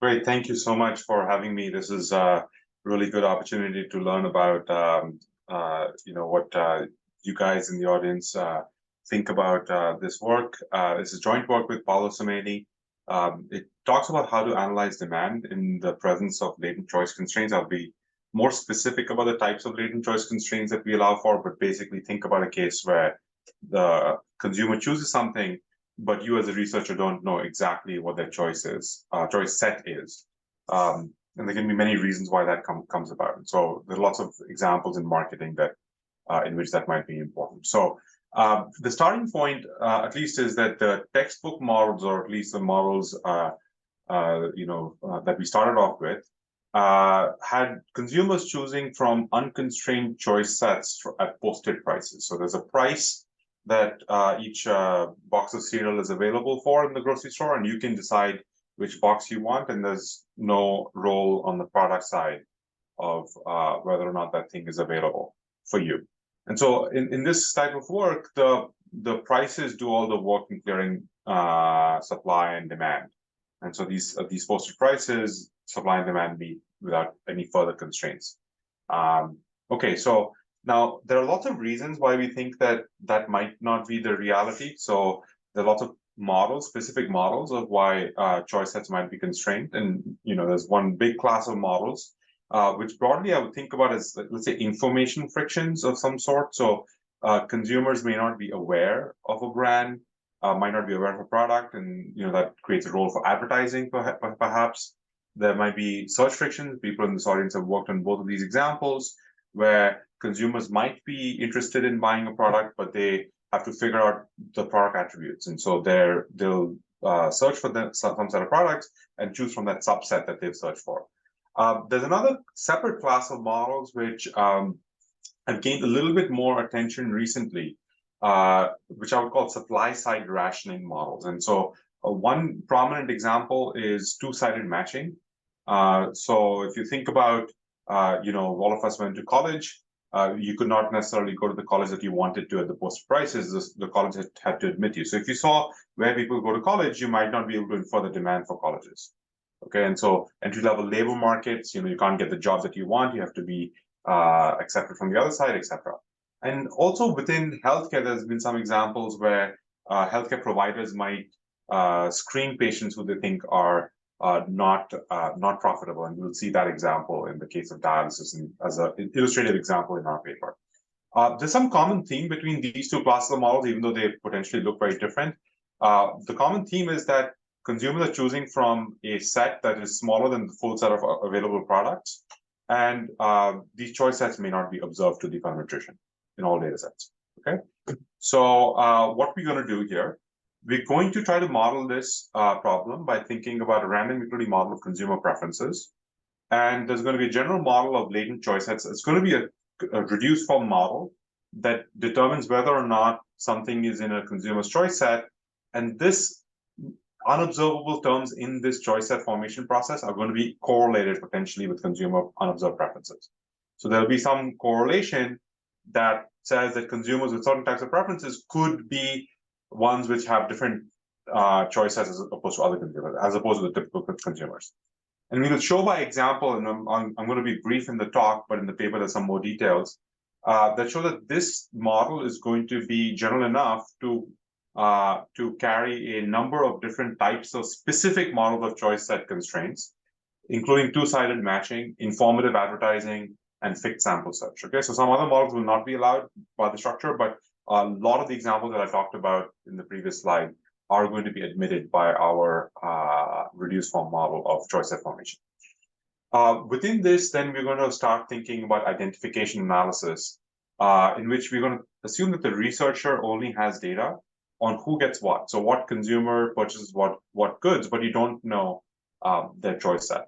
Great. Thank you so much for having me. This is a really good opportunity to learn about, what you guys in the audience think about this work. This is joint work with Paulo Samedi. It talks about how to analyze demand in the presence of latent choice constraints. I'll be more specific about the types of latent choice constraints that we allow for, but basically think about a case where the consumer chooses something, but you as a researcher don't know exactly what their choice set is. And there can be many reasons why that comes about. And so there are lots of examples in marketing that in which that might be important. So the starting point, at least, is that the textbook models, or at least the models that we started off with, had consumers choosing from unconstrained choice sets at posted prices. So there's a price that each box of cereal is available for in the grocery store, and you can decide which box you want, and there's no role on the product side of whether or not that thing is available for you. And so in this type of work, the prices do all the work in clearing supply and demand. And so these posted prices, supply and demand, meet without any further constraints. Okay, so now, there are lots of reasons why we think that that might not be the reality. So there are lots of models, specific models of why choice sets might be constrained. And, there's one big class of models, which broadly I would think about as, let's say, information frictions of some sort. So consumers may not be aware of a brand, might not be aware of a product, and, that creates a role for advertising, perhaps. There might be search frictions. People in this audience have worked on both of these examples, where consumers might be interested in buying a product, but they have to figure out the product attributes. And so they'll search for some set of products and choose from that subset that they've searched for. There's another separate class of models which have gained a little bit more attention recently, which I would call supply-side rationing models. And so one prominent example is two-sided matching. So if you think about all of us went to college. You could not necessarily go to the college that you wanted to at the posted prices. The college had to admit you. So if you saw where people go to college, you might not be able to infer the demand for colleges. Okay, and so entry-level labor markets, you can't get the job that you want. You have to be accepted from the other side, etc. And also within healthcare, there's been some examples where healthcare providers might screen patients who they think are not profitable, and we'll see that example in the case of dialysis and as an illustrative example in our paper. There's some common theme between these two classes of models, even though they potentially look very different. The common theme is that consumers are choosing from a set that is smaller than the full set of available products, and these choice sets may not be observed to deep nutrition in all data sets. Okay, so what we're going to do here, we're going to try to model this problem by thinking about a random utility model of consumer preferences. And there's going to be a general model of latent choice sets. It's going to be a reduced form model that determines whether or not something is in a consumer's choice set. And this unobservable terms in this choice set formation process are going to be correlated potentially with consumer unobserved preferences. So there'll be some correlation that says that consumers with certain types of preferences could be ones which have different choice sets as opposed to other consumers, as opposed to the typical consumers. And we will show by example, and I'm going to be brief in the talk, but in the paper there's some more details that show that this model is going to be general enough to carry a number of different types of specific models of choice set constraints, including two-sided matching, informative advertising, and fixed sample search. Okay, so some other models will not be allowed by the structure, but a lot of the examples that I talked about in the previous slide are going to be admitted by our reduced form model of choice set formation. Within this, then we're going to start thinking about identification analysis, in which we're going to assume that the researcher only has data on who gets what. So what consumer purchases what goods, but you don't know their choice set.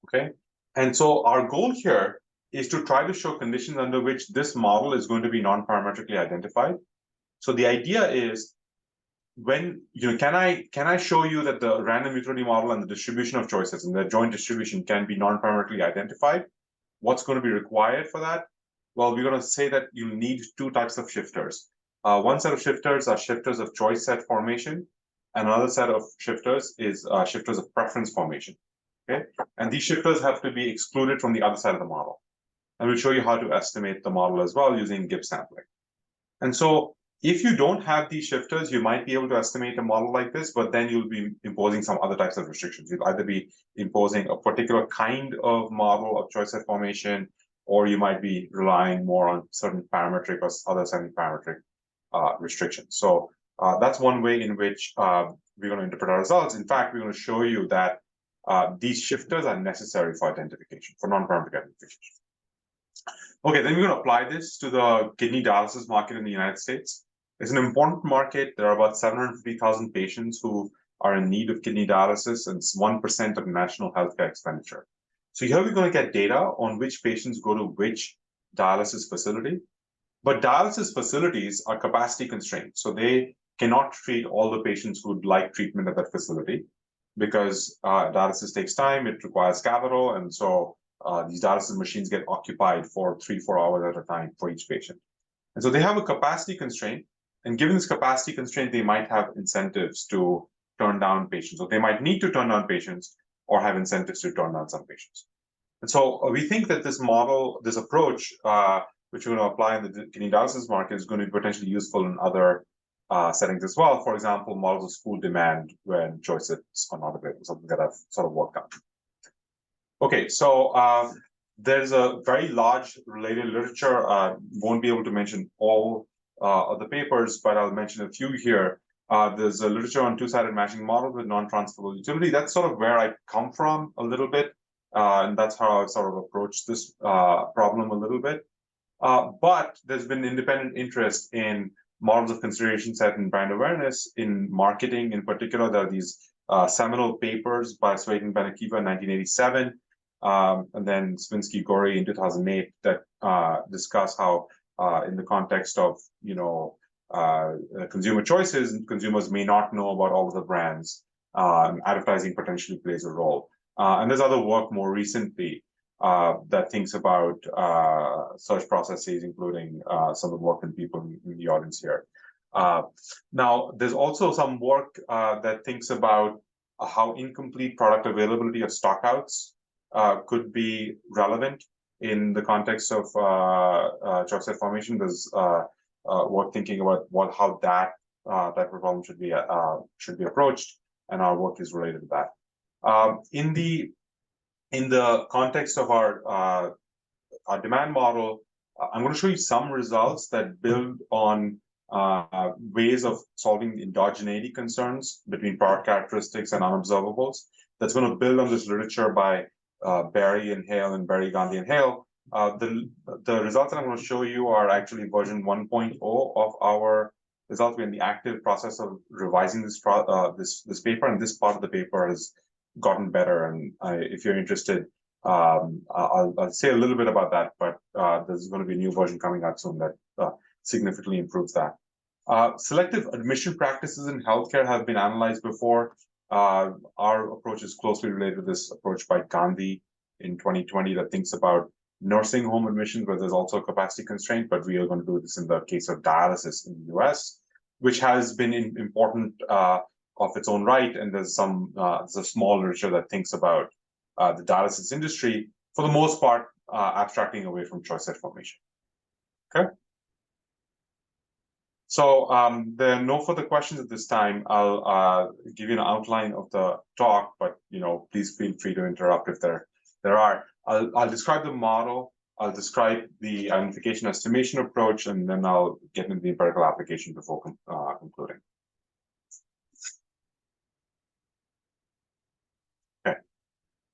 Okay, and so our goal here is to try to show conditions under which this model is going to be non-parametrically identified. So the idea is, when can I show you that the random utility model and the distribution of choices and their joint distribution can be non-parametrically identified? What's going to be required for that? Well, we're going to say that you need two types of shifters. One set of shifters are shifters of choice set formation, and another set of shifters is shifters of preference formation. Okay, and these shifters have to be excluded from the other side of the model. And we'll show you how to estimate the model as well using Gibbs sampling. And so if you don't have these shifters, you might be able to estimate a model like this, but then you'll be imposing some other types of restrictions. You'll either be imposing a particular kind of model of choice set formation, or you might be relying more on certain parametric or other semi-parametric restrictions. So that's one way in which we're going to interpret our results. In fact, we're going to show you that these shifters are necessary for identification, for non-parametric identification. Okay, then we're going to apply this to the kidney dialysis market in the United States. It's an important market. There are about 750,000 patients who are in need of kidney dialysis, and it's 1% of national healthcare expenditure. So here we're going to get data on which patients go to which dialysis facility. But dialysis facilities are capacity constrained, so they cannot treat all the patients who would like treatment at that facility because dialysis takes time, it requires capital, and so these dialysis machines get occupied for 3-4 hours at a time for each patient. And so they have a capacity constraint, and given this capacity constraint, they might have incentives to turn down patients, or they might need to turn down patients or have incentives to turn down some patients. And so we think that this model, this approach, which we're going to apply in the kidney dialysis market, is going to be potentially useful in other settings as well. For example, models of school demand when choices are not available, something that I've sort of worked on. Okay, so there's a very large related literature. Won't be able to mention all of the papers, but I'll mention a few here. There's a literature on two-sided matching models with non-transferable utility. That's sort of where I come from a little bit, and that's how I've sort of approached this problem a little bit. But there's been independent interest in models of consideration set and brand awareness in marketing. In particular, there are these seminal papers by Swade and Benekiva in 1987, and then Swinsky Gorey in 2008 that discuss how, in the context of consumer choices, consumers may not know about all of the brands. Advertising potentially plays a role, and there's other work more recently that thinks about search processes, including some of the work in people in the audience here. Now, there's also some work that thinks about how incomplete product availability of stockouts could be relevant in the context of choice set formation. There's work thinking about how that type of problem should be approached, and our work is related to that. In the context of our demand model, I'm going to show you some results that build on ways of solving endogeneity concerns between product characteristics and unobservables. That's going to build on this literature by Berry and Hale and Berry, Gandhi, and Hale. The results that I'm going to show you are actually version 1.0 of our results. We're in the active process of revising this paper, and this part of the paper has gotten better. And if you're interested, I'll say a little bit about that, but there's going to be a new version coming out soon that significantly improves that. Selective admission practices in healthcare have been analyzed before. Our approach is closely related to this approach by Gandhi in 2020 that thinks about nursing home admissions, where there's also a capacity constraint, but we are going to do this in the case of dialysis in the US, which has been important of its own right. And there's a small literature that thinks about the dialysis industry, for the most part, abstracting away from choice set formation. Okay. So there are no further questions at this time. I'll give you an outline of the talk, but please feel free to interrupt if there are. I'll describe the model. I'll describe the identification estimation approach, and then I'll get into the empirical application before concluding. Okay.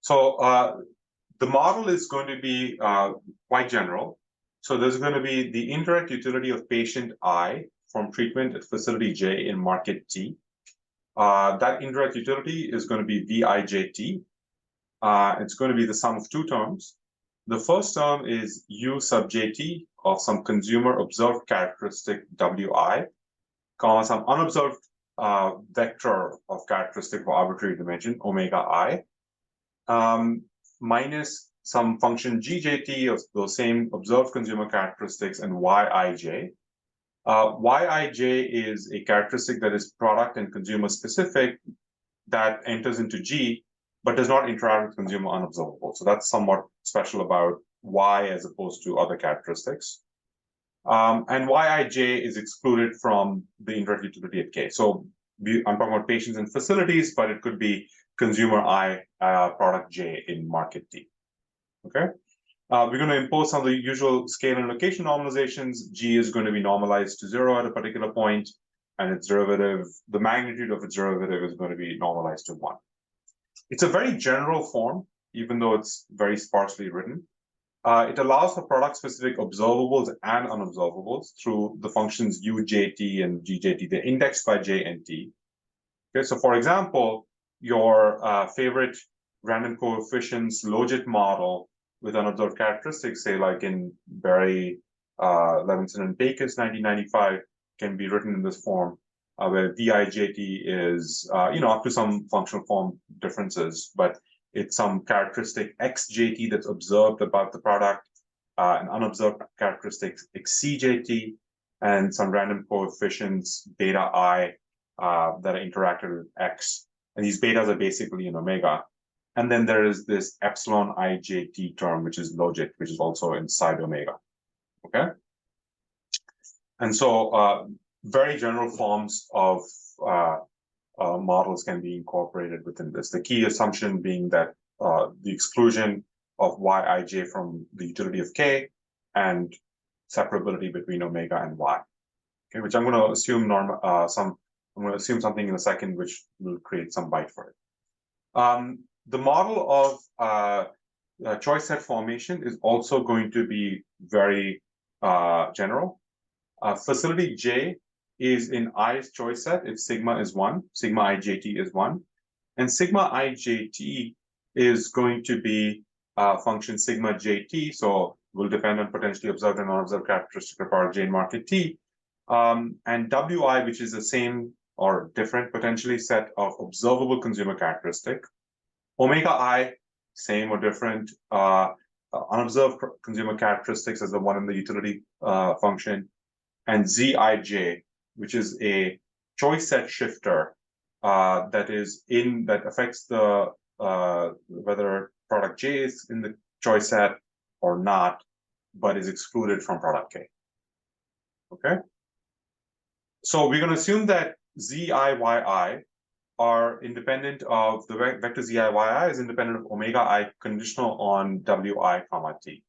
So the model is going to be quite general. So there's going to be the indirect utility of patient I from treatment at facility J in market T. That indirect utility is going to be VIJT. It's going to be the sum of two terms. The first term is U sub JT of some consumer observed characteristic WI, comma some unobserved vector of characteristic of arbitrary dimension omega I, minus some function GJT of those same observed consumer characteristics and YIJ. Yij is a characteristic that is product and consumer specific that enters into G, but does not interact with consumer unobservable. So that's somewhat special about Y as opposed to other characteristics. And Yij is excluded from the indirect utility at K. So I'm talking about patients and facilities, but it could be consumer I, product J in market T. Okay. We're going to impose some of the usual scale and location normalizations. G is going to be normalized to 0 at a particular point, and its derivative, the magnitude of its derivative is going to be normalized to 1. It's a very general form, even though it's very sparsely written. It allows for product-specific observables and unobservables through the functions UJT and GJT. They're indexed by J and T. Okay, so for example, your favorite random coefficients logit model with unobserved characteristics, say like in Berry, Levinson, and Pecos 1995, can be written in this form, where VIJT is, up to some functional form differences, but it's some characteristic XJT that's observed about the product, an unobserved characteristic XCJT, and some random coefficients beta I that are interacted with X. And these betas are basically in omega. And then there is this epsilon IJT term, which is logit, which is also inside omega. Okay. And so very general forms of models can be incorporated within this. The key assumption being that the exclusion of Yij from the utility of K and separability between omega and Y. Okay, which I'm going to assume I'm going to assume something in a second, which will create some bite for it. The model of choice set formation is also going to be very general. Facility J is in I's choice set if sigma is 1, sigma IJT is 1. And sigma IJT is going to be function sigma JT, so will depend on potentially observed and unobserved characteristic of product J in market T. And WI, which is the same or different potentially set of observable consumer characteristic. Omega I, same or different unobserved consumer characteristics as the one in the utility function. And Zij, which is a choice set shifter that affects the whether product J is in the choice set or not, but is excluded from product K. Okay. So we're going to assume that Ziyi are independent of the vector Ziyi is independent of omega I conditional on Wi comma T.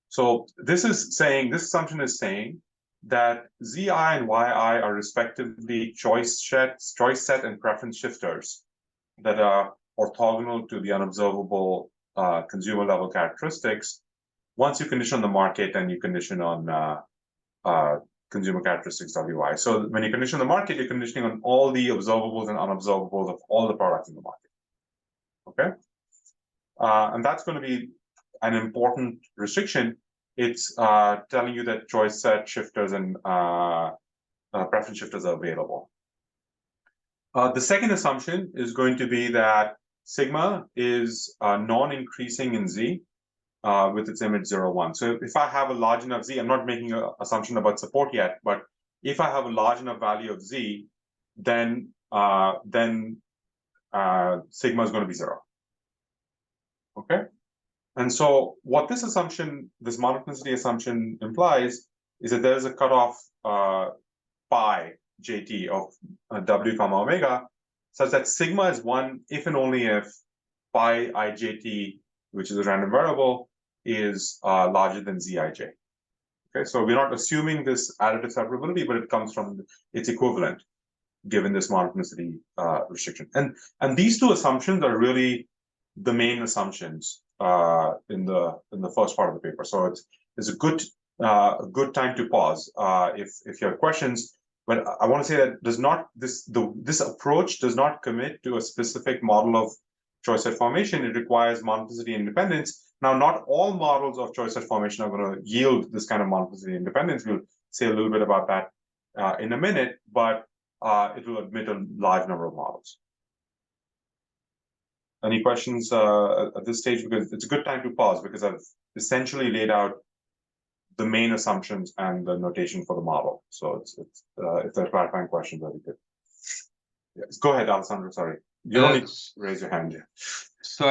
So this assumption is saying that Zi and Yi are respectively choice set and preference shifters that are orthogonal to the unobservable consumer level characteristics once you condition on the market and you condition on consumer characteristics Wi. So when you condition the market, you're conditioning on all the observables and unobservables of all the products in the market. Okay? And that's going to be an important restriction. It's telling you that choice set shifters and preference shifters are available. The second assumption is going to be that sigma is non-increasing in Z with its image 0, 1. So if I have a large enough Z, I'm not making an assumption about support yet, but if I have a large enough value of Z, then sigma is going to be 0. Okay? And so what this monotonicity assumption implies is that there is a cutoff pi JT of W comma omega such that sigma is 1 if and only if pi IJT, which is a random variable, is larger than Zij. Okay, so we're not assuming this additive separability, but it comes from its equivalent given this monotonicity restriction. And these two assumptions are really the main assumptions in the first part of the paper. So it's a good time to pause if you have questions. But I want to say that this approach does not commit to a specific model of choice set formation. It requires monotonicity independence. Now, not all models of choice set formation are going to yield this kind of monotonicity independence. We'll say a little bit about that in a minute, but it will admit a large number of models. Any questions at this stage? Because it's a good time to pause because I've essentially laid out the main assumptions and the notation for the model. So it's if there's clarifying questions, that'd be good. Yes. Go ahead, Alessandro. Sorry, you don't need to raise your hand yet. So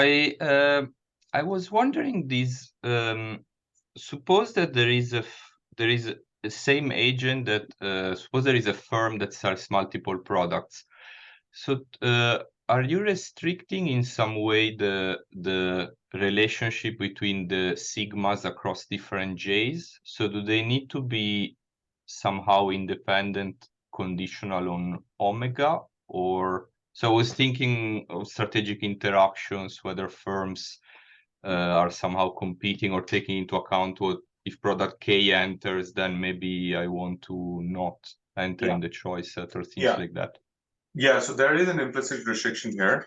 I was wondering this. Suppose that there is a same agent that suppose there is a firm that sells multiple products. So are you restricting in some way the relationship between the sigmas across different J's? So do they need to be somehow independent, conditional on omega? Or so I was thinking of strategic interactions, whether firms are somehow competing or taking into account what if product K enters, then maybe I want to not enter in the choice set or things like that. Yeah, so there is an implicit restriction here.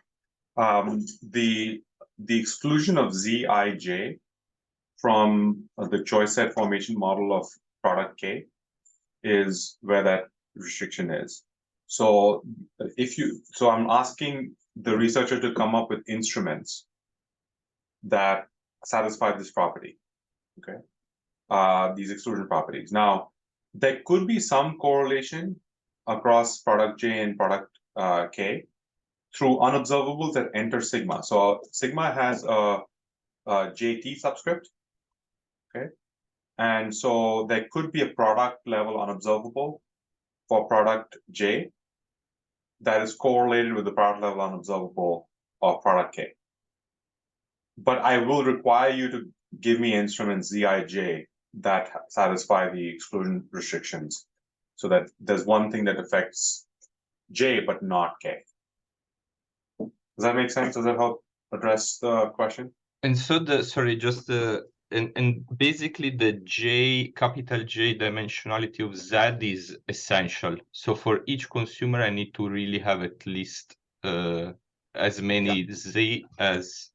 The exclusion of Zij from the choice set formation model of product K is where that restriction is. So I'm asking the researcher to come up with instruments that satisfy this property, okay? These exclusion properties. Now, there could be some correlation across product J and product K through unobservables that enter sigma. So sigma has a JT subscript, okay? And so there could be a product level unobservable for product J that is correlated with the product level unobservable of product K. But I will require you to give me instruments Zij that satisfy the exclusion restrictions, so that there's one thing that affects J but not K. Does that make sense? Does that help address the question? And so and basically the J, capital J dimensionality of Z is essential. So for each consumer, I need to really have at least as many Z as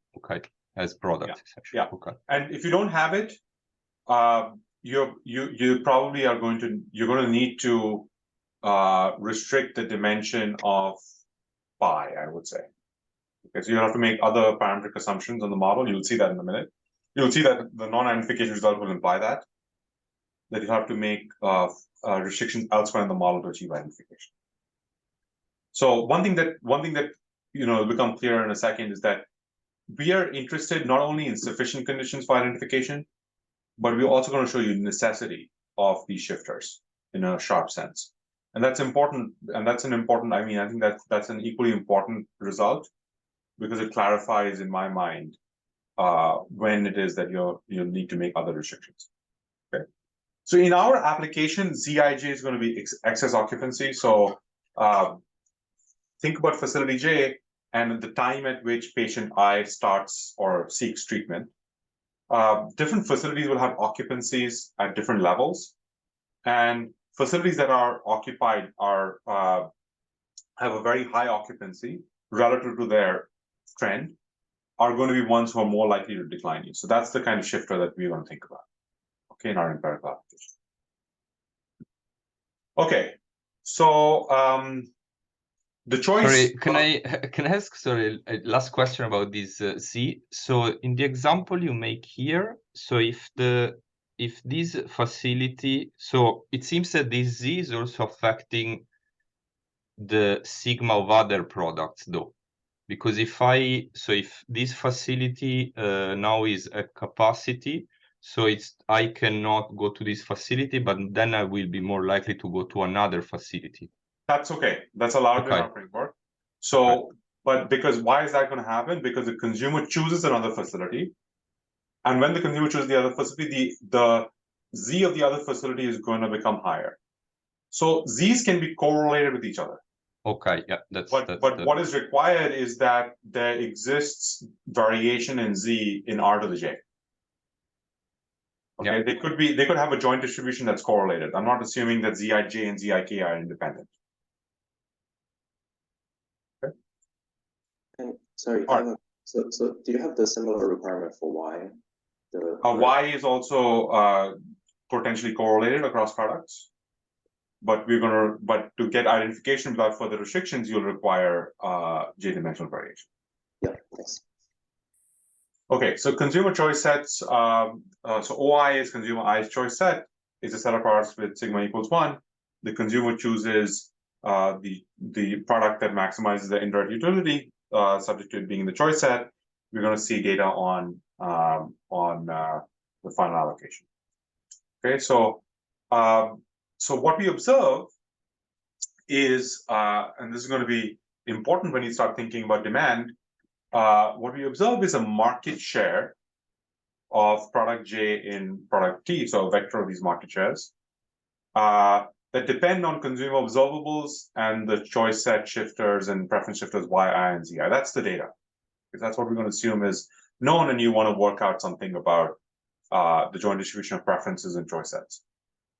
products. Yeah. Okay. And if you don't have it, you probably are going to need to restrict the dimension of pi, I would say. Okay, so you have to make other parametric assumptions on the model. You'll see that in a minute. You'll see that the non-identification result will imply that you have to make restrictions elsewhere in the model to achieve identification. So one thing that will become clear in a second is that we are interested not only in sufficient conditions for identification, but we're also going to show you necessity of these shifters in a sharp sense. And that's important. And that's an important, I think that's an equally important result, because it clarifies in my mind when it is that you'll need to make other restrictions. Okay. So in our application, Zij is going to be excess occupancy. So think about facility J and the time at which patient I starts or seeks treatment. Different facilities will have occupancies at different levels, and facilities that are occupied have a very high occupancy relative to their trend are going to be ones who are more likely to decline you. So that's the kind of shifter that we're going to think about, okay, in our empirical application. Okay, so the choice. Sorry, can I ask? Sorry, last question about this Z. So in the example you make here, so if this facility, so it seems that this Z is also affecting the sigma of other products, though, because if this facility now is at capacity, so I cannot go to this facility, but then I will be more likely to go to another facility. That's okay. That's allowed in our framework. So, but because why is that going to happen? Because the consumer chooses another facility, and when the consumer chooses the other facility, the Z of the other facility is going to become higher. So Z's can be correlated with each other. Okay, yeah, but what is required is that there exists variation in Z in R to the J. Okay, yeah. They could have a joint distribution that's correlated. I'm not assuming that Zij and Zik are independent. Okay. And sorry, so do you have the similar requirement for Y? Y is also potentially correlated across products, but to get identification without further restrictions, you'll require J-dimensional variation. Yeah, thanks. Okay, so consumer choice sets. So OI is consumer I's choice set. Is a set of products with sigma equals 1. The consumer chooses the product that maximizes the indirect utility, subject to it being in the choice set. We're going to see data on the final allocation. Okay, so what we observe is, and this is going to be important when you start thinking about demand. What we observe is a market share of product J in product T, so a vector of these market shares, that depend on consumer observables and the choice set shifters and preference shifters Y, I, and Z. That's the data, because that's what we're going to assume is known, and you want to work out something about the joint distribution of preferences and choice sets.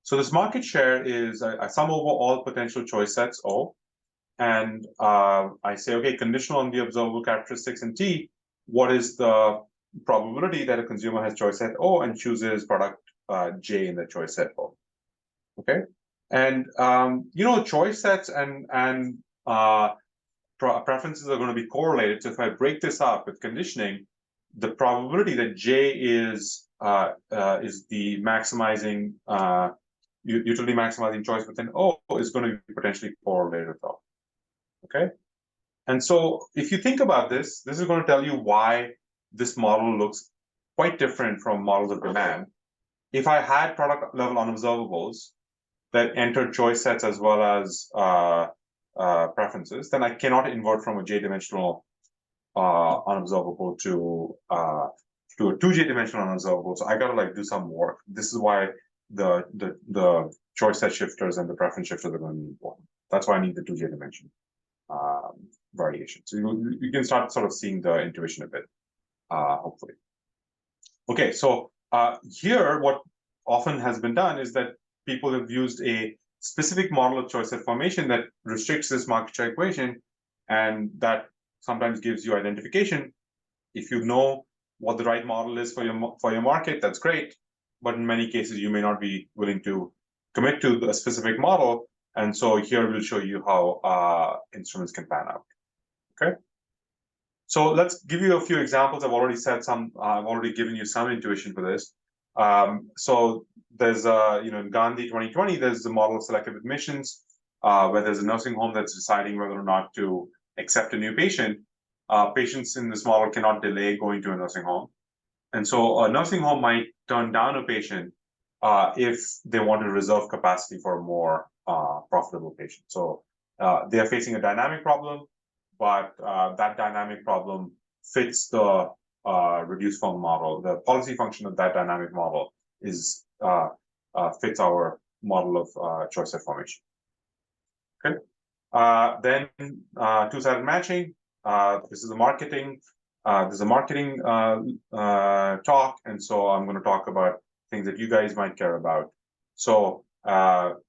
So this market share is I sum over all potential choice sets O, and I say, okay, conditional on the observable characteristics in T, what is the probability that a consumer has choice set O and chooses product J in the choice set O? Okay, and choice sets and preferences are going to be correlated. So if I break this up with conditioning, the probability that J is the maximizing utility maximizing choice within O is going to be potentially correlated with O. Okay, and so if you think about this, this is going to tell you why this model looks quite different from models of demand. If I had product level unobservables that enter choice sets as well as preferences, then I cannot invert from a J-dimensional unobservable to a 2J-dimensional unobservable. So I got to do some work. This is why the choice set shifters and the preference shifters are going to be important. That's why I need the 2J-dimension variation. So you can start sort of seeing the intuition a bit, hopefully. Okay, so here what often has been done is that people have used a specific model of choice set formation that restricts this market share equation, and that sometimes gives you identification. If you know what the right model is for your market, that's great. But in many cases, you may not be willing to commit to a specific model. And so here we'll show you how instruments can pan out. Okay. So let's give you a few examples. I've already said some. I've already given you some intuition for this. So there's in Gandhi 2020, there's the model of selective admissions, where there's a nursing home that's deciding whether or not to accept a new patient. Patients in this model cannot delay going to a nursing home. And so a nursing home might turn down a patient if they want to reserve capacity for a more profitable patient. So they are facing a dynamic problem, but that dynamic problem fits the reduced form model. The policy function of that dynamic model is fits our model of choice set formation. Okay. Then two-sided matching. This is a marketing. There's a marketing talk, and so I'm going to talk about things that you guys might care about. So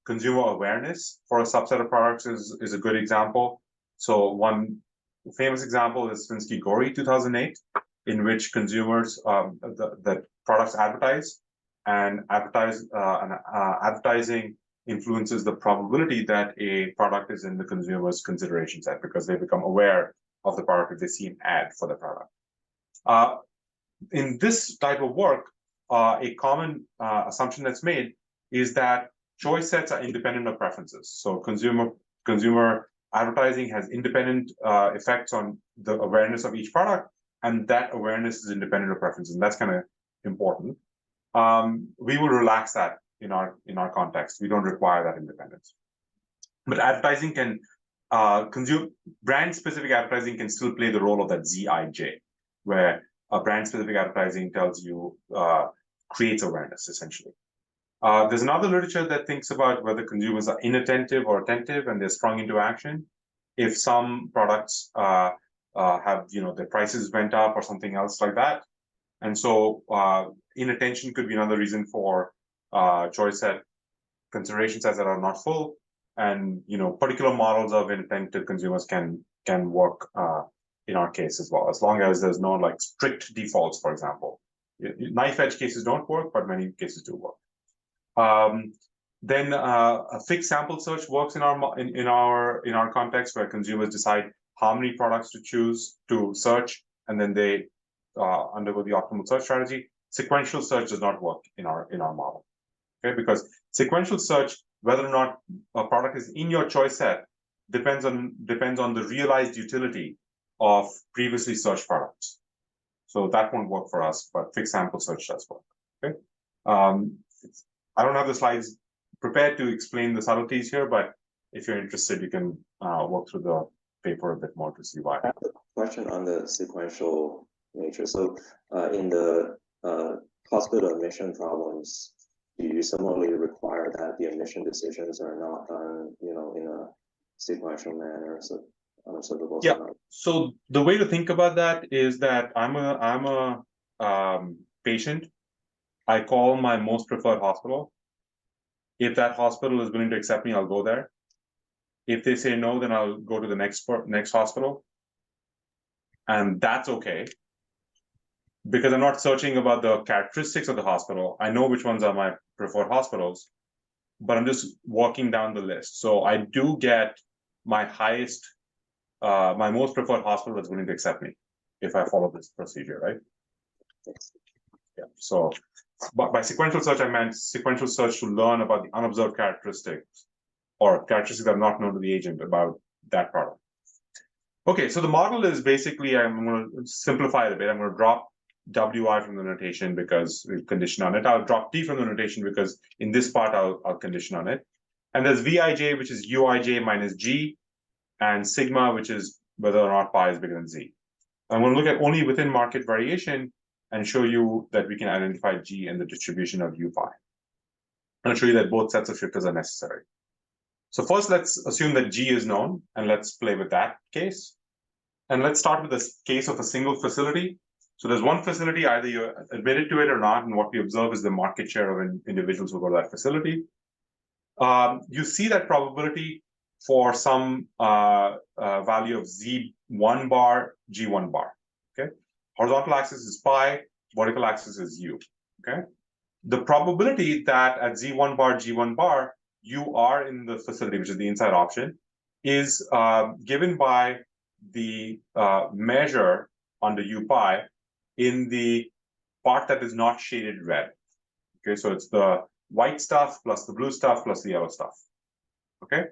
consumer awareness for a subset of products is a good example. So one famous example is Swinsky-Gorey 2008, in which consumers that products advertise, and advertising influences the probability that a product is in the consumer's consideration set, because they become aware of the product if they see an ad for the product. In this type of work, a common assumption that's made is that choice sets are independent of preferences. So consumer advertising has independent effects on the awareness of each product, and that awareness is independent of preferences, and that's kind of important. We will relax that in our context. We don't require that independence. But advertising can brand-specific advertising can still play the role of that ZIJ, where a brand-specific advertising tells you creates awareness essentially. There's another literature that thinks about whether consumers are inattentive or attentive, and they're sprung into action. If some products have their prices went up or something else like that, and so inattention could be another reason for choice set consideration sets that are not full. And particular models of inattentive consumers can work in our case as well, as long as there's no strict defaults. For example, knife edge cases don't work, but many cases do work. Then a fixed sample search works in our context, where consumers decide how many products to choose to search, and then they undergo the optimal search strategy. Sequential search does not work in our model. Okay, because sequential search, whether or not a product is in your choice set, depends on the realized utility of previously searched products. So that won't work for us, but fixed sample search does work. Okay, I don't have the slides prepared to explain the subtleties here, but if you're interested, you can walk through the paper a bit more to see why. I have a question on the sequential nature. So in the hospital admission problems, do you similarly require that the admission decisions are not done, in a sequential manner, so unobservable? Yeah. So the way to think about that is that I'm a patient. I call my most preferred hospital. If that hospital is willing to accept me, I'll go there. If they say no, then I'll go to the next hospital, and that's okay, because I'm not searching about the characteristics of the hospital. I know which ones are my preferred hospitals, but I'm just walking down the list. So I do get my highest, my most preferred hospital that's willing to accept me if I follow this procedure, right? Yeah. So, but by sequential search, I meant sequential search to learn about the unobserved characteristics or characteristics that are not known to the agent about that product. Okay, so the model is basically, I'm going to simplify it a bit. I'm going to drop WI from the notation because we've conditioned on it. I'll drop T from the notation because in this part, I'll condition on it. And there's VIJ, which is UIJ minus G, and sigma, which is whether or not pi is bigger than Z. I'm going to look at only within market variation and show you that we can identify G in the distribution of U pi. I'll show you that both sets of shifters are necessary. So first, let's assume that G is known, and let's play with that case. And let's start with the case of a single facility. So there's one facility, either you're admitted to it or not, and what we observe is the market share of individuals who go to that facility. You see that probability for some value of Z1 bar, G1 bar, okay? Horizontal axis is pi, vertical axis is U, okay? The probability that at Z1 bar, G1 bar, you are in the facility, which is the inside option, is given by the measure under U pi in the part that is not shaded red. Okay, so it's the white stuff plus the blue stuff plus the yellow stuff. Okay,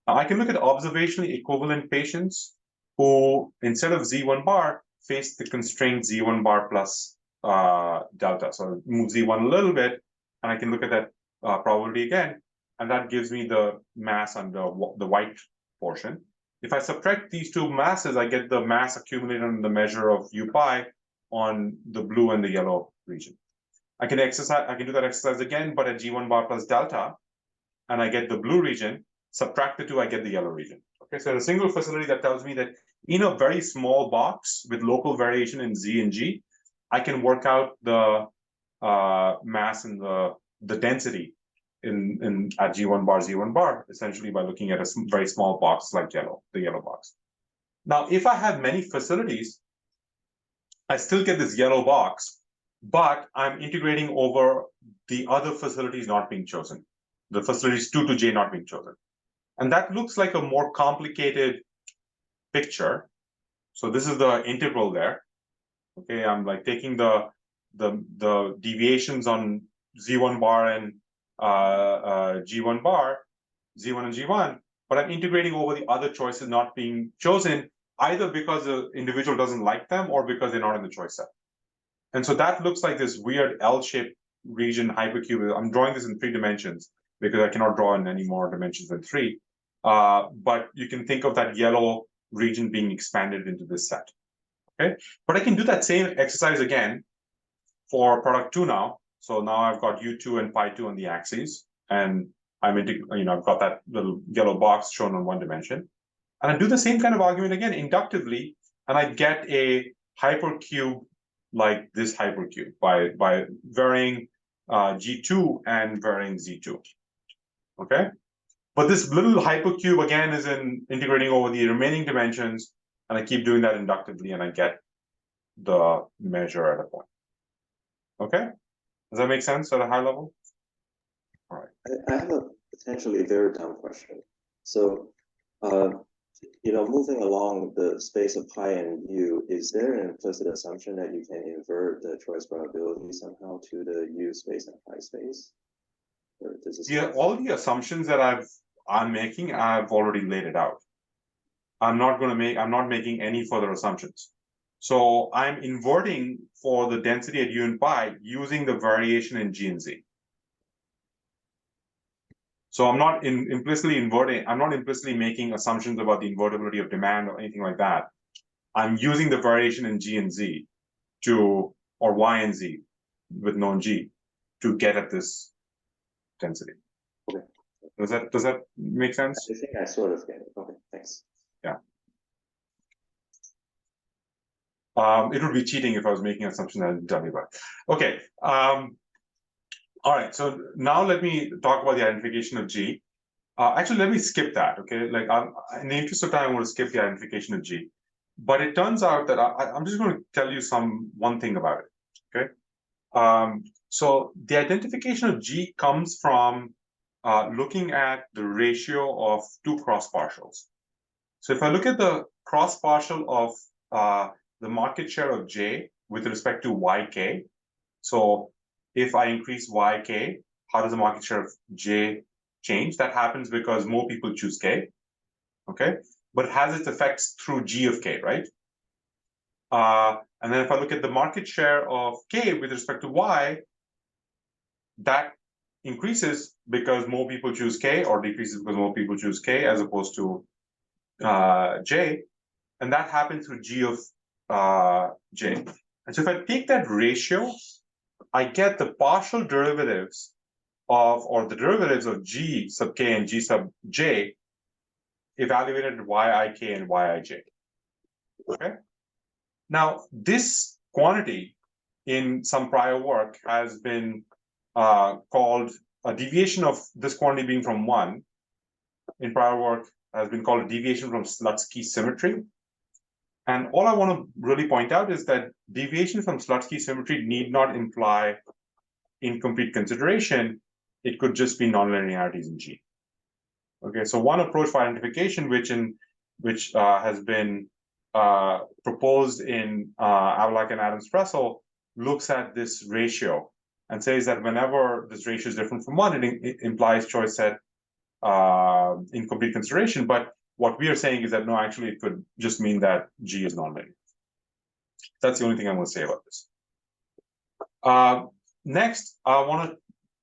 now I can look at observationally equivalent patients who, instead of Z1 bar, face the constraint Z1 bar plus delta. So move Z1 a little bit, and I can look at that probability again, and that gives me the mass on the white portion. If I subtract these two masses, I get the mass accumulated on the measure of U pi on the blue and the yellow region. I can do that exercise again, but at G1 bar plus delta, and I get the blue region. Subtract the two, I get the yellow region. Okay, so in a single facility, that tells me that in a very small box with local variation in Z and G, I can work out the mass and the density in at G1 bar, Z1 bar, essentially by looking at a very small box like the yellow box. Now, if I have many facilities, I still get this yellow box, but I'm integrating over the other facilities not being chosen, the facilities 2 to J not being chosen. And that looks like a more complicated picture. So this is the integral there. Okay, I'm like taking the deviations on Z1 bar and G1 bar, Z1 and G1, but I'm integrating over the other choices not being chosen, either because the individual doesn't like them or because they're not in the choice set. And so that looks like this weird L-shaped region hypercube. I'm drawing this in 3 dimensions because I cannot draw in any more dimensions than 3. But you can think of that yellow region being expanded into this set. Okay, but I can do that same exercise again for product 2 now. So now I've got U2 and pi 2 on the axes, and I've got that little yellow box shown on 1 dimension. And I do the same kind of argument again inductively, and I get a hypercube like this hypercube by varying G2 and varying Z2. Okay, but this little hypercube again is integrating over the remaining dimensions, and I keep doing that inductively, and I get the measure at a point. Okay, does that make sense at a high level? All right. I have a potentially very dumb question. So moving along the space of pi and u, is there an implicit assumption that you can invert the choice probability somehow to the u space and pi space? Or does this Yeah, all the assumptions that I'm making, I've already laid it out. I'm not making any further assumptions. So I'm inverting for the density at u and pi using the variation in g and z. So I'm not implicitly inverting, I'm not implicitly making assumptions about the invertibility of demand or anything like that. I'm using the variation in g and z or y and z with known g to get at this density. Okay. Does that make sense? I think I sort of get it. Okay, thanks. Yeah. It would be cheating if I was making assumptions I didn't tell you about. Okay. All right. So now let me talk about the identification of G. Actually, let me skip that. Okay. Like, in the interest of time, I want to skip the identification of G. But it turns out that I'm just going to tell you one thing about it. Okay. So the identification of G comes from looking at the ratio of two cross partials. So if I look at the cross partial of the market share of J with respect to YK, so if I increase YK, how does the market share of J change? That happens because more people choose K, okay? But it has its effects through G of K, right? And then if I look at the market share of K with respect to Y, that increases because more people choose K, or decreases because more people choose K as opposed to J, and that happens through G of J. And so if I take that ratio, I get the partial derivatives or the derivatives of G sub K and G sub J evaluated at Yik and Yij. Okay. Now, this quantity in some prior work has been called a deviation of this quantity being from 1 in prior work has been called a deviation from Slutsky symmetry. And all I want to really point out is that deviation from Slutsky symmetry need not imply incomplete consideration. It could just be nonlinearities in G. Okay, so one approach for identification, which has been proposed in Avalak and Adams-Pressel, looks at this ratio and says that whenever this ratio is different from 1, it implies choice set incomplete consideration. But what we are saying is that no, actually, it could just mean that G is nonlinear. That's the only thing I'm going to say about this. Next, I want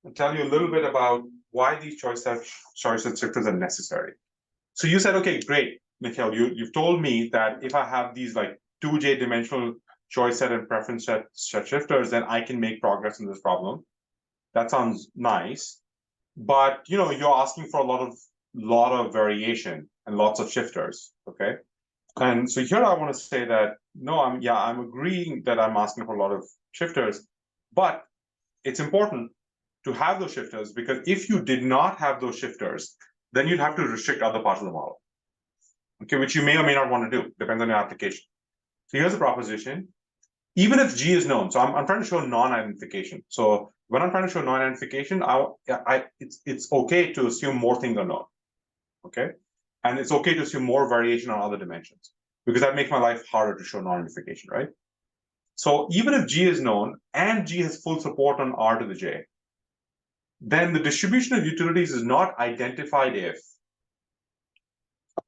to tell you a little bit about why these choice set shifters are necessary. So you said, okay, great, Nikhil, you've told me that if I have these like 2J dimensional choice set and preference set shifters, then I can make progress in this problem. That sounds nice, but you're asking for a lot of variation and lots of shifters. Okay, and so here I want to say that no, I'm agreeing that I'm asking for a lot of shifters, but it's important to have those shifters, because if you did not have those shifters, then you'd have to restrict other parts of the model, okay, which you may or may not want to do, depends on your application. So here's the proposition. Even if G is known, so I'm trying to show non-identification. So when I'm trying to show non-identification, it's okay to assume more things are known, okay? And it's okay to assume more variation on other dimensions, because that makes my life harder to show non-identification, right? So even if G is known and G has full support on R to the J, then the distribution of utilities is not identified if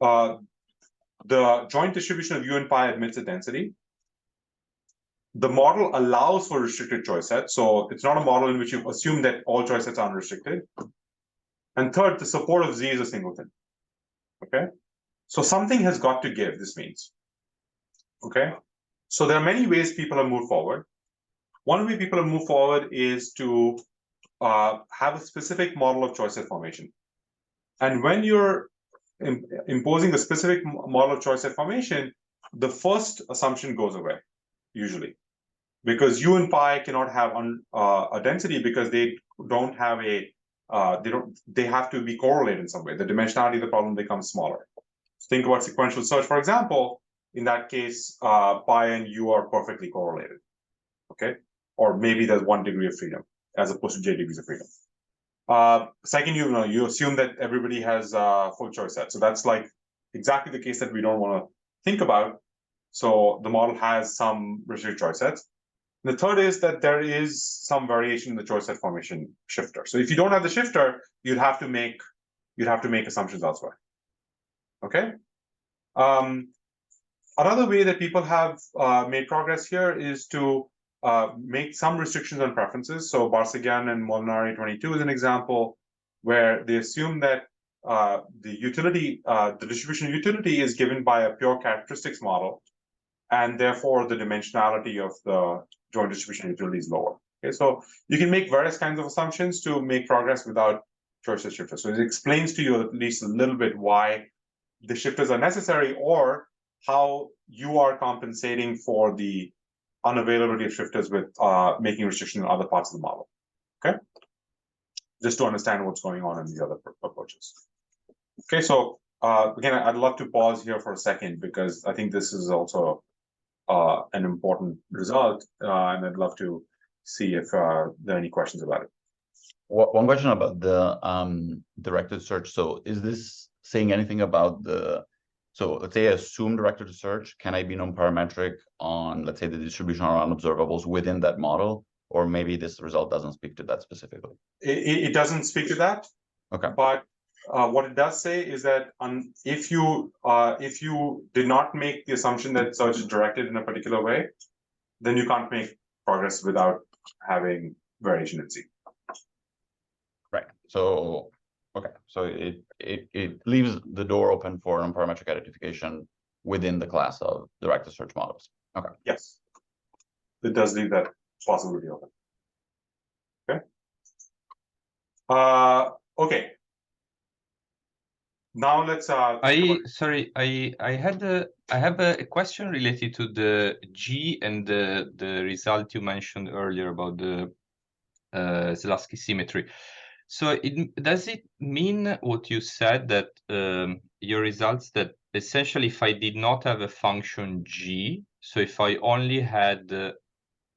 the joint distribution of U and pi admits a density. The model allows for restricted choice sets. So it's not a model in which you assume that all choice sets are unrestricted. And third, the support of Z is a singleton. Okay. So something has got to give, this means. Okay. So there are many ways people have moved forward. One way people have moved forward is to have a specific model of choice set formation. And when you're imposing a specific model of choice set formation, the first assumption goes away, usually. Because U and pi cannot have a density because they don't have they have to be correlated in some way. The dimensionality of the problem becomes smaller. So think about sequential search, for example. In that case, pi and U are perfectly correlated, okay? Or maybe there's 1 degree of freedom as opposed to J degrees of freedom. Second, you assume that everybody has full choice set. So that's like exactly the case that we don't want to think about. So the model has some restricted choice sets. The third is that there is some variation in the choice set formation shifter. So if you don't have the shifter, you'd have to make assumptions elsewhere. Okay. Another way that people have made progress here is to make some restrictions on preferences. So Barsegian and Molinari 22 is an example where they assume that the distribution utility is given by a pure characteristics model, and therefore the dimensionality of the joint distribution utility is lower. Okay, so you can make various kinds of assumptions to make progress without choice set shifters. So it explains to you at least a little bit why the shifters are necessary, or how you are compensating for the unavailability of shifters with making restrictions in other parts of the model. Okay, just to understand what's going on in the other approaches. Okay, so again, I'd love to pause here for a second because I think this is also an important result, and I'd love to see if there are any questions about it. One question about the directed search. So is this saying anything about so let's say I assume directed search, can I be non-parametric on, let's say, the distribution around observables within that model? Or maybe this result doesn't speak to that specifically? It doesn't speak to that. Okay. But what it does say is that if you did not make the assumption that search is directed in a particular way, then you can't make progress without having variation in Z. Right. So okay. So it leaves the door open for non-parametric identification within the class of directed search models. Okay. Yes. It does leave that possibility open. Okay. Okay. Now let's I have a question related to the G and the result you mentioned earlier about the Zelaski symmetry. So does it mean what you said, that your results, that essentially if I did not have a function G, so if I only had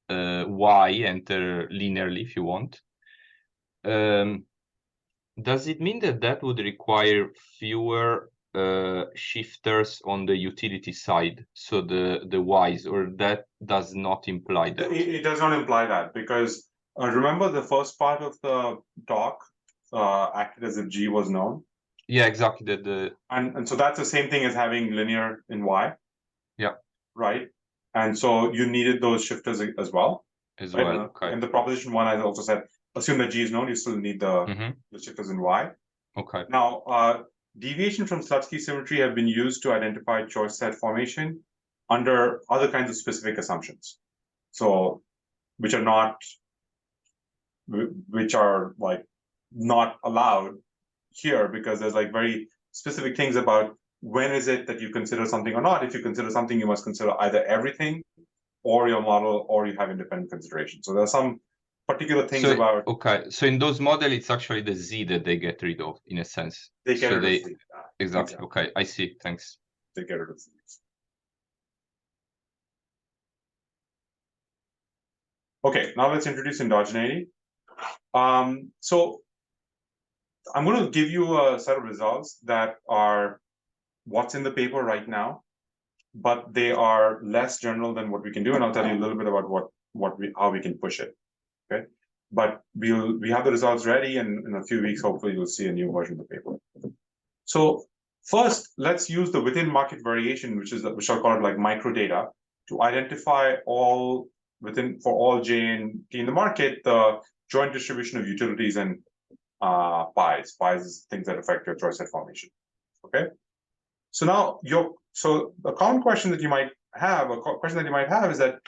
Y enter linearly, if you want, does it mean that that would require fewer shifters on the utility side, so the Ys, or that does not imply that? It does not imply that, because remember the first part of the talk acted as if G was known. Yeah, exactly. And so that's the same thing as having linear in Y. Yeah. Right. And so you needed those shifters as well. As right? well. Okay. And the proposition one, I also said, assume that G is known, you still need the shifters in Y. Okay. Now, deviation from Slutsky symmetry have been used to identify choice set formation under other kinds of specific assumptions. So, which are like not allowed here, because there's like very specific things about when is it that you consider something or not. If you consider something, you must consider either everything or your model, or you have independent consideration. So there are some particular things about. Okay, so in those models, it's actually the Z that they get rid of, in a sense. They get rid of Z. Exactly. Okay, I see. Thanks. They get rid of Z. Okay, now let's introduce endogeneity. So I'm going to give you a set of results that are what's in the paper right now, but they are less general than what we can do, and I'll tell you a little bit about how we can push it. Okay, but we have the results ready, and in a few weeks, hopefully, you'll see a new version of the paper. So first, let's use the within market variation, which I'll call it like microdata, to identify for all J and T in the market, the joint distribution of utilities and pies. Pies is things that affect your choice set formation. Okay. So now a common question that you might have, is that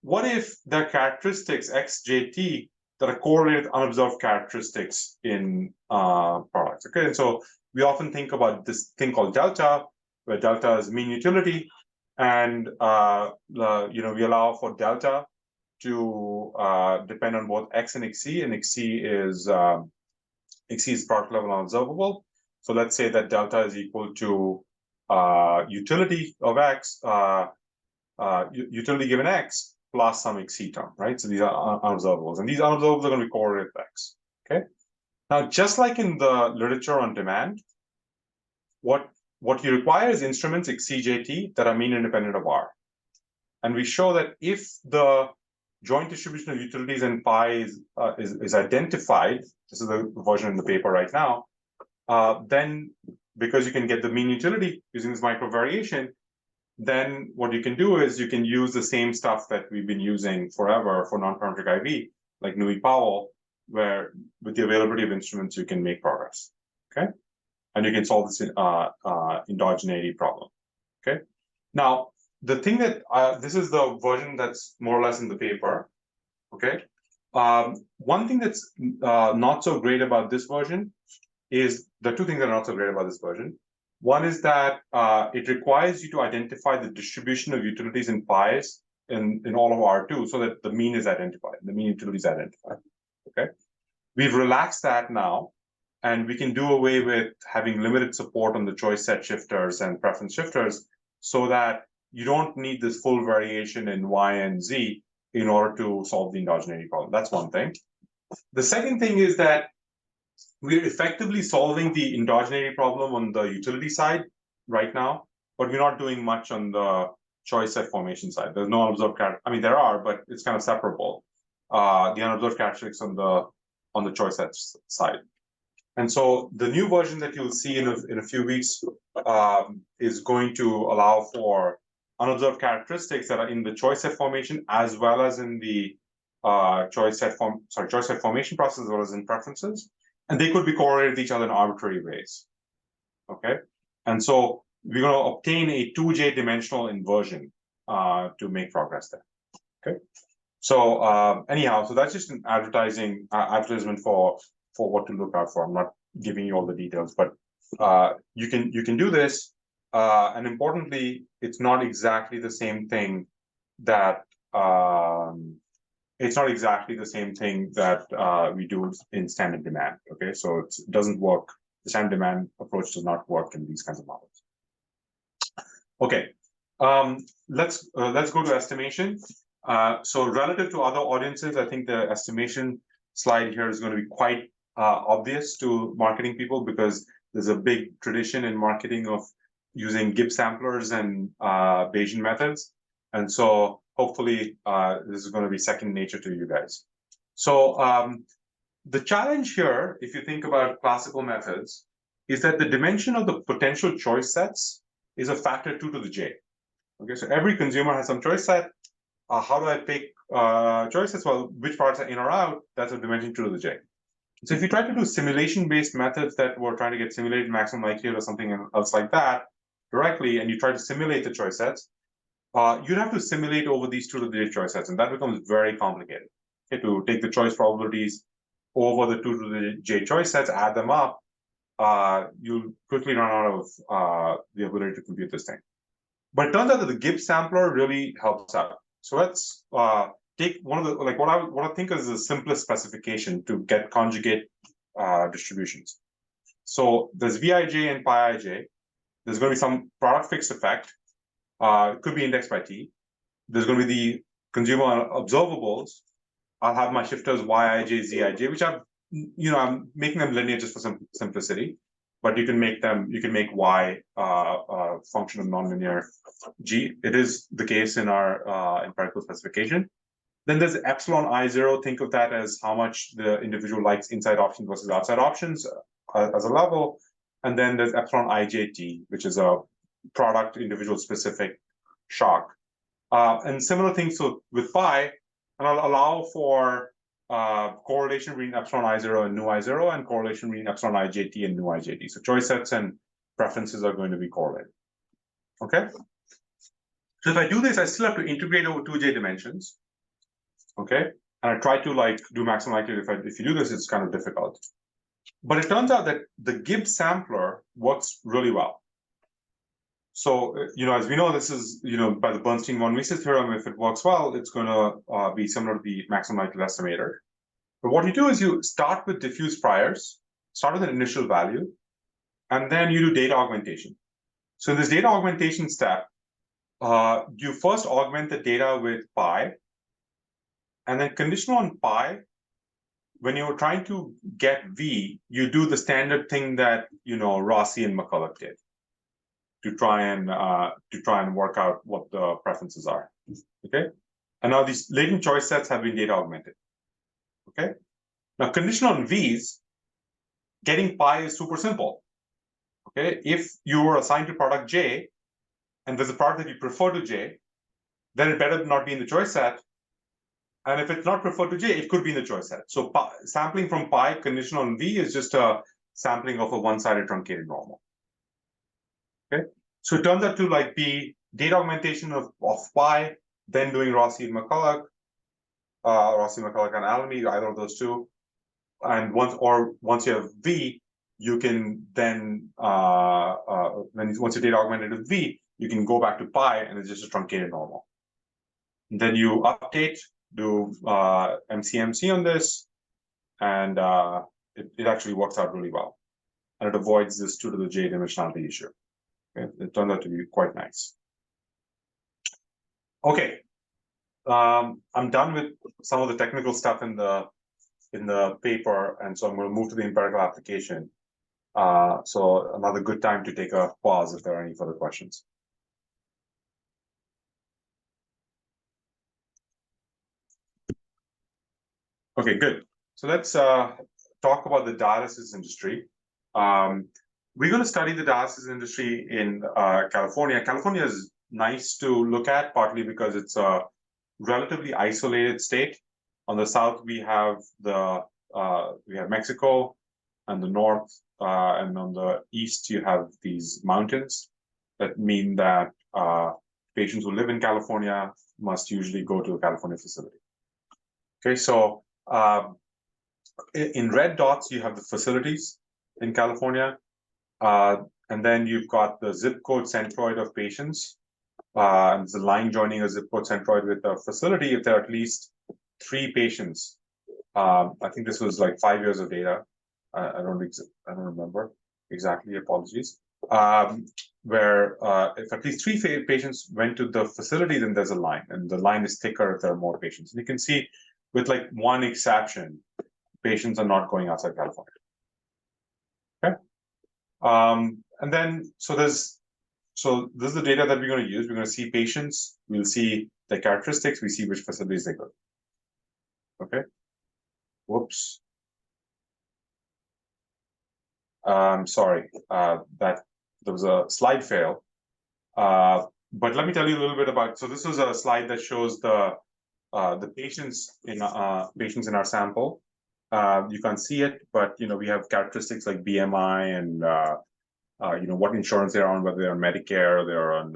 what if the characteristics X, J, T that are correlated unobserved characteristics in products? Okay, and so we often think about this thing called delta, where delta is mean utility, and we allow for delta to depend on both X and XC, and XC is product level unobservable. So let's say that delta is equal to utility of X, utility given X plus some XC term, right? So these are unobservables, and these unobservables are going to be correlated with X. Okay. Now, just like in the literature on demand, what what you require is instruments CJT that are mean independent of R. And we show that if the joint distribution of utilities in pi is identified, this is the version in the paper right now, then because you can get the mean utility using this microvariation, then what you can do is you can use the same stuff that we've been using forever for non-parametric IV, like Newey-Powell, where with the availability of instruments, you can make progress, okay? And you can solve this endogeneity problem, okay? Now, the thing that, this is the version that's more or less in the paper, okay? One thing that's not so great about this version is, the two things that are not so great about this version. One is that it requires you to identify the distribution of utilities in pi's in all of R2 so that the mean is identified, the mean utility is identified, okay? We've relaxed that now, and we can do away with having limited support on the choice set shifters and preference shifters so that you don't need this full variation in Y and Z in order to solve the endogeneity problem. That's one thing. The second thing is that we're effectively solving the endogeneity problem on the utility side right now, but we're not doing much on the choice set formation side. There's no unobserved characteristics. I mean, there are, but it's kind of separable. The unobserved characteristics on the choice set side. And so the new version that you'll see in a few weeks is going to allow for unobserved characteristics that are in the choice set formation as well as in the choice set formation process as well as in preferences, and they could be correlated with each other in arbitrary ways. Okay, and so we're going to obtain a 2J dimensional inversion to make progress there. Okay, so anyhow, so that's just an advertisement for what to look out for. I'm not giving you all the details, but you can do this. And importantly, it's not exactly the same thing that we do in standard demand. Okay, so it doesn't work. The standard demand approach does not work in these kinds of models. Okay, let's go to estimation. So relative to other audiences, I think the estimation slide here is going to be quite obvious to marketing people because there's a big tradition in marketing of using Gibbs samplers and Bayesian methods. And so hopefully this is going to be second nature to you guys. So the challenge here, if you think about classical methods, is that the dimension of the potential choice sets is a factor 2 to the j. Okay, so every consumer has some choice set. How do I pick choice sets? Well, which parts are in or out? That's a dimension 2 to the j. So if you try to do simulation-based methods that were trying to get simulated maximum likelihood or something else like that directly, and you try to simulate the choice sets, you'd have to simulate over these 2 to the j choice sets, and that becomes very complicated. Okay, to take the choice probabilities over the 2 to the j choice sets, add them up, you'll quickly run out of the ability to compute this thing. But it turns out that the Gibbs sampler really helps out. So let's take one of the, like what I think is the simplest specification to get conjugate distributions. So there's Vij and Πij. There's going to be some product fixed effect. It could be indexed by T. There's going to be the consumer observables. I'll have my shifters Yij, Zij, which I'm making them linear just for some simplicity. But you can make Y a function of nonlinear G. It is the case in our empirical specification. Then there's epsilon I0. Think of that as how much the individual likes inside options versus outside options as a level. And then there's epsilon IJT, which is a product individual specific shock. And similar things so with pi, and I'll allow for correlation between epsilon I0 and nu I0 and correlation between epsilon IJT and nu IJT. So choice sets and preferences are going to be correlated. Okay. So if I do this, I still have to integrate over 2J dimensions. Okay. And I try to like do maximum likelihood. If you do this, it's kind of difficult. But it turns out that the Gibbs sampler works really well. So, as we know, this is, by the Bernstein-von Mises theorem, if it works well, it's going to be similar to the maximum likelihood estimator. But what you do is you start with diffuse priors, start with an initial value, and then you do data augmentation. So in this data augmentation step, you first augment the data with pi, and then conditional on pi, when you're trying to get V, you do the standard thing that, Rossi and McCulloch did. to try and work out what the preferences are. Okay, and now these latent choice sets have been data augmented. Okay, now conditional on V's, getting pi is super simple. Okay, if you were assigned to product J, and there's a product that you prefer to J, then it better not be in the choice set. And if it's not preferred to J, it could be in the choice set. So sampling from pi conditional on V is just a sampling of a one-sided truncated normal. Okay, so it turns out to like be data augmentation of pi, then doing Rossi and McCulloch, and Alamy, either of those two. And once you have V, you can then once your data augmented with V, you can go back to pi and it's just a truncated normal. And then you update, do MCMC on this, and it actually works out really well. And it avoids this 2 to the j dimensionality issue. Okay? It turned out to be quite nice. Okay, I'm done with some of the technical stuff in the paper, and so I'm going to move to the empirical application. So another good time to take a pause if there are any further questions. Okay, good. So let's talk about the dialysis industry. We're going to study the dialysis industry in California. California is nice to look at, partly because it's a relatively isolated state. On the south, we have Mexico, and the north, and on the east, you have these mountains that mean that patients who live in California must usually go to a California facility. Okay, so in red dots, you have the facilities in California, and then you've got the zip code centroid of patients. And it's a line joining a zip code centroid with a facility if there are at least 3 patients. I think this was like 5 years of data. I don't remember exactly. Apologies. Where if at least 3 patients went to the facility, then there's a line, and the line is thicker if there are more patients. And you can see, with like one exception, patients are not going outside California. Okay. And then this is the data that we're going to use. We're going to see patients. We'll see the characteristics. We see which facilities they go. Okay. Whoops. Sorry, that there was a slide fail. But let me tell you a little bit about. So this is a slide that shows the patients in our sample. You can't see it, but we have characteristics like BMI and what insurance they're on, whether they're on Medicare or they're on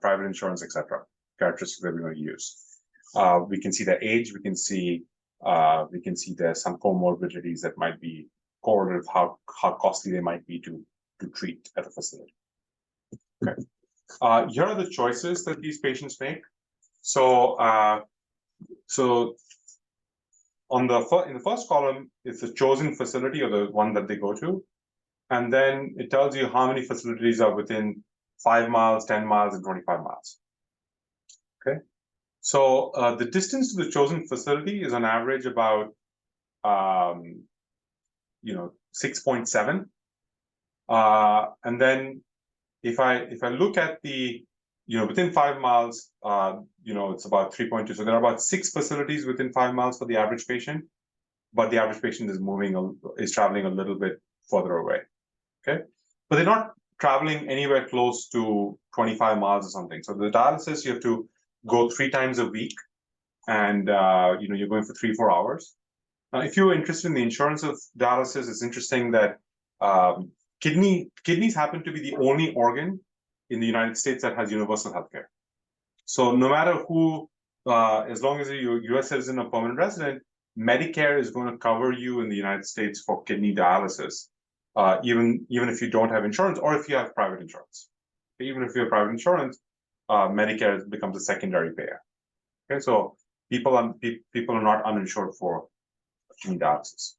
private insurance, etc. Characteristics that we're going to use. We can see their age. We can see there's some comorbidities that might be correlative how costly they might be to treat at a facility. Okay. Here are the choices that these patients make. So in the first column, it's the chosen facility or the one that they go to. And then it tells you how many facilities are within 5 miles, 10 miles, and 25 miles. Okay. So the distance to the chosen facility is on average about 6.7. And then if I look at the within 5 miles, it's about 3.2. So there are about 6 facilities within 5 miles for the average patient, but the average patient is traveling a little bit further away. Okay, but they're not traveling anywhere close to 25 miles or something. So the dialysis, you have to go 3 times a week, and you're going for 3-4 hours. Now, if you're interested in the insurance of dialysis, it's interesting that kidneys happen to be the only organ in the United States that has universal healthcare. So no matter who, as long as you're a U.S. citizen or permanent resident, Medicare is going to cover you in the United States for kidney dialysis, even if you don't have insurance or if you have private insurance. Even if you have private insurance, Medicare becomes a secondary payer. Okay, so people are not uninsured for kidney dialysis.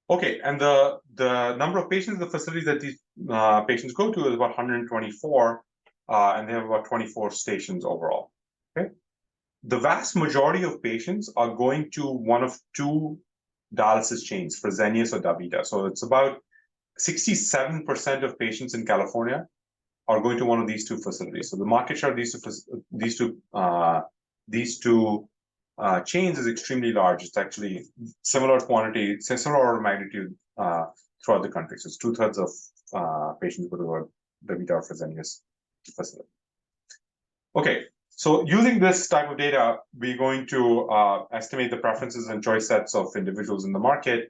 Okay, and the number of patients in the facilities that these patients go to is about 124, and they have about 24 stations overall. Okay, the vast majority of patients are going to one of 2 dialysis chains, Fresenius or DaVita. So it's about 67% of patients in California are going to one of these two facilities. So the market share of these two chains is extremely large. It's actually similar quantity, similar order of magnitude throughout the country. So it's 2/3 of patients go to the DaVita or Fresenius facility. Okay, so using this type of data, we're going to estimate the preferences and choice sets of individuals in the market.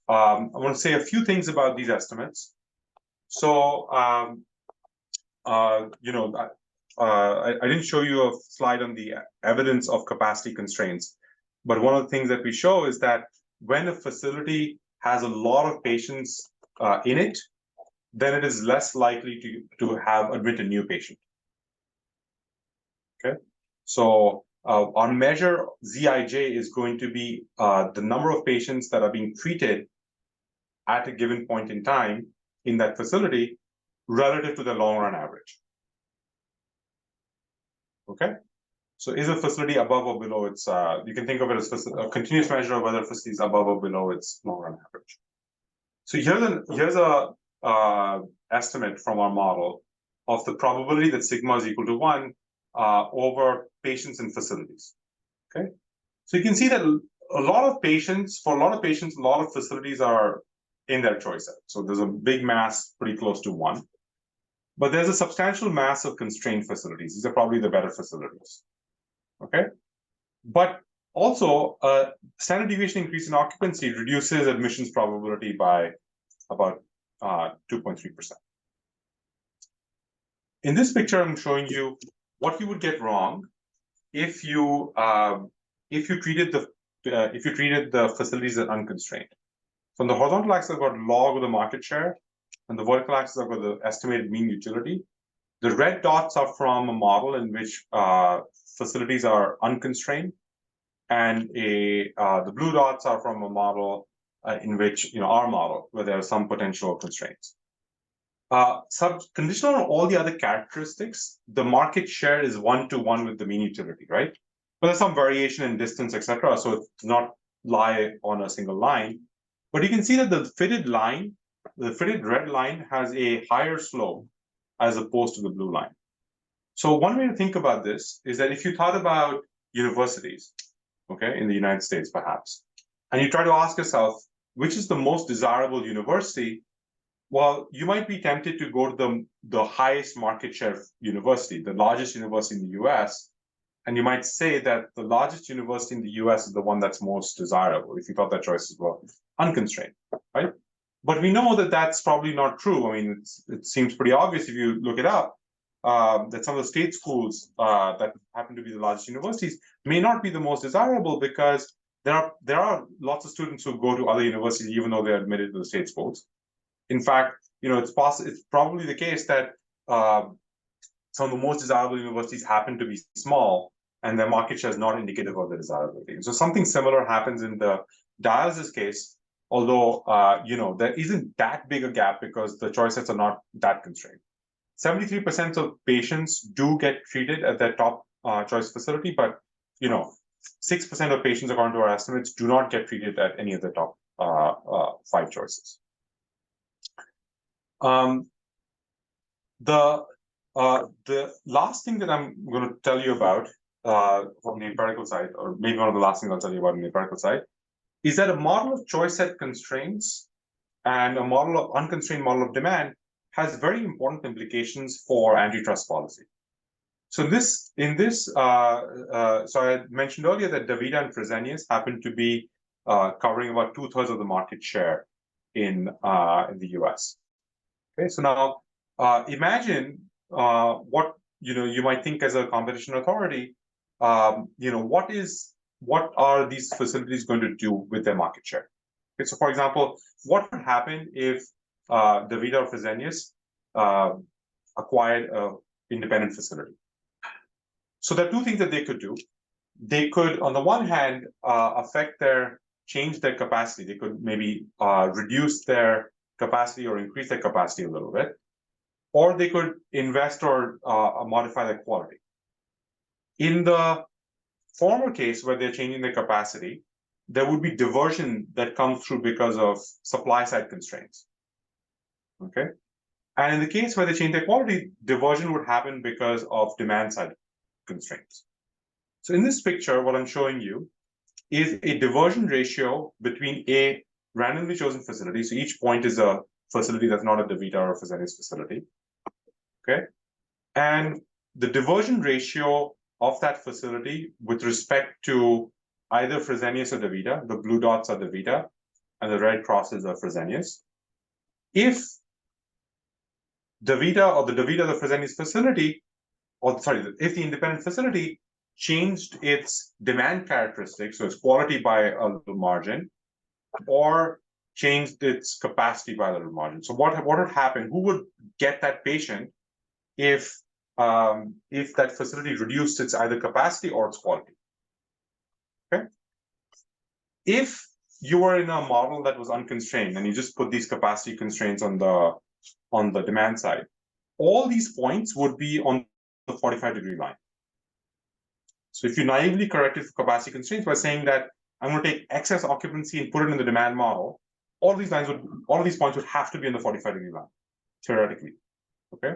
I want to say a few things about these estimates. So, I didn't show you a slide on the evidence of capacity constraints, but one of the things that we show is that when a facility has a lot of patients in it, then it is less likely to admit a new patient. Okay, so our measure Zij is going to be the number of patients that are being treated at a given point in time in that facility relative to the long run average. Okay, so is a facility above or below its, you can think of it as a continuous measure of whether a facility is above or below its long run average. So here's a estimate from our model of the probability that sigma is equal to 1 over patients in facilities. Okay, so you can see that for a lot of patients, a lot of facilities are in their choice set. So there's a big mass pretty close to 1. But there's a substantial mass of constrained facilities. These are probably the better facilities. Okay, but also standard deviation increase in occupancy reduces admissions probability by about 2.3%. In this picture, I'm showing you what you would get wrong if you treated the facilities as unconstrained. So on the horizontal axis, I've got log of the market share, and the vertical axis, I've got the estimated mean utility. The red dots are from a model in which facilities are unconstrained, and the blue dots are from a model in which, our model, where there are some potential constraints. Conditional on all the other characteristics, the market share is 1-to-1 with the mean utility, right? But there's some variation in distance, etc. So it does not lie on a single line. But you can see that the fitted red line has a higher slope as opposed to the blue line. So one way to think about this is that if you thought about universities, okay, in the United States perhaps, and you try to ask yourself, which is the most desirable university? Well, you might be tempted to go to the highest market share university, the largest university in the US, and you might say that the largest university in the US is the one that's most desirable, if you thought that choices were unconstrained, right? But we know that that's probably not true. I mean, it seems pretty obvious if you look it up, that some of the state schools that happen to be the largest universities may not be the most desirable because there are lots of students who go to other universities even though they're admitted to the state schools. In fact, it's probably the case that some of the most desirable universities happen to be small, and their market share is not indicative of the desirability. So something similar happens in the dialysis case, although there isn't that big a gap because the choice sets are not that constrained. 73% of patients do get treated at their top choice facility, but 6% of patients, according to our estimates, do not get treated at any of the top 5 choices. The last thing that I'm going to tell you about from the empirical side, or maybe one of the last things I'll tell you about on the empirical side, is that a model of choice set constraints and a model of unconstrained model of demand has very important implications for antitrust policy. So so I mentioned earlier that DaVita and Fresenius happen to be covering about 2/3 of the market share in the US. Okay, so now imagine what you might think as a competition authority. What are these facilities going to do with their market share? Okay, so for example, what would happen if DaVita or Fresenius acquired an independent facility? So there are 2 things that they could do. They could, on the one hand, change their capacity. They could maybe reduce their capacity or increase their capacity a little bit, or they could invest or modify their quality. In the former case, where they're changing their capacity, there would be diversion that comes through because of supply side constraints. Okay. And in the case where they change their quality, diversion would happen because of demand side constraints. So in this picture, what I'm showing you is a diversion ratio between a randomly chosen facility. So each point is a facility that's not a DeVita or a Fresenius facility. Okay. And the diversion ratio of that facility with respect to either Fresenius or DeVita, the blue dots are DeVita, and the red crosses are Fresenius. If DeVita or the DeVita, the Fresenius facility, or sorry, if the independent facility changed its demand characteristics, so its quality by a little margin, or changed its capacity by a little margin. So what would happen? Who would get that patient if that facility reduced its either capacity or its quality? Okay. If you were in a model that was unconstrained and you just put these capacity constraints on the demand side, all these points would be on the 45-degree line. So if you naively corrected for capacity constraints by saying that I'm going to take excess occupancy and put it in the demand model, all of these points would have to be in the 45-degree line, theoretically. Okay.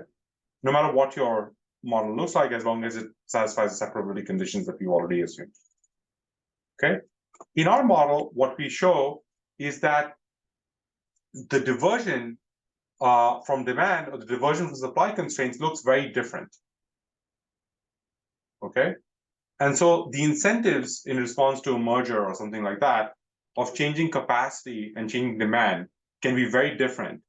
No matter what your model looks like, as long as it satisfies the separability conditions that we already assumed. Okay. In our model, what we show is that the diversion from demand or the diversion from supply constraints looks very different. Okay. And so the incentives in response to a merger or something like that of changing capacity and changing demand can be very different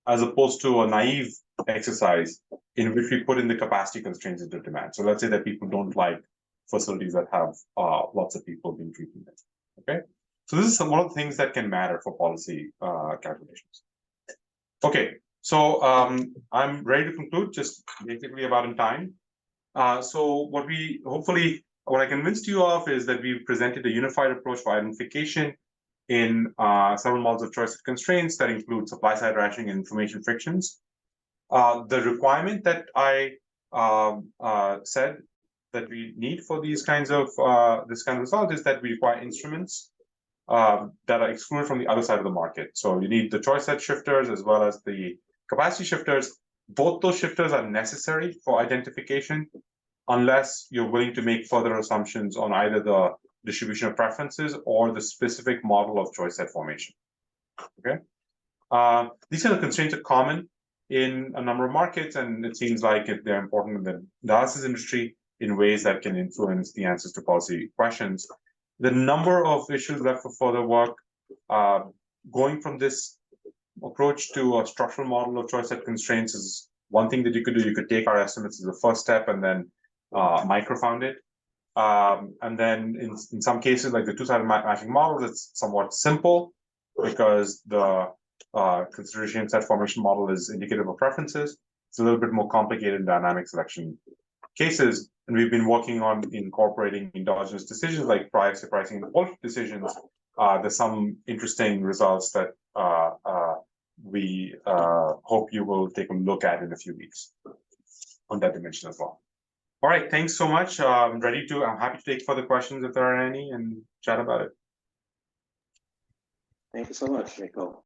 as opposed to a naive exercise in which we put in the capacity constraints into demand. So let's say that people don't like facilities that have lots of people being treated. Okay. So this is one of the things that can matter for policy calculations. Okay. So I'm ready to conclude, just basically about in time. So what I convinced you of is that we've presented a unified approach for identification in several models of choice of constraints that include supply-side rationing and information frictions. The requirement that I said that we need for these kinds of this kind of result is that we require instruments that are excluded from the other side of the market. So you need the choice set shifters as well as the capacity shifters. Both those shifters are necessary for identification unless you're willing to make further assumptions on either the distribution of preferences or the specific model of choice set formation. Okay. These kind of constraints are common in a number of markets, and it seems like they're important in the dialysis industry in ways that can influence the answers to policy questions. The number of issues left for further work, going from this approach to a structural model of choice set constraints is one thing that you could do. You could take our estimates as a first step and then microfound it. And then in some cases, like the two-sided matching model, it's somewhat simple because the consideration set formation model is indicative of preferences. It's a little bit more complicated in dynamic selection cases. And we've been working on incorporating endogenous decisions like price pricing and quality decisions. There's some interesting results that we hope you will take a look at in a few weeks on that dimension as well. All right, thanks so much. I'm happy to take further questions if there are any and chat about it. Thank you so much, Nikhil.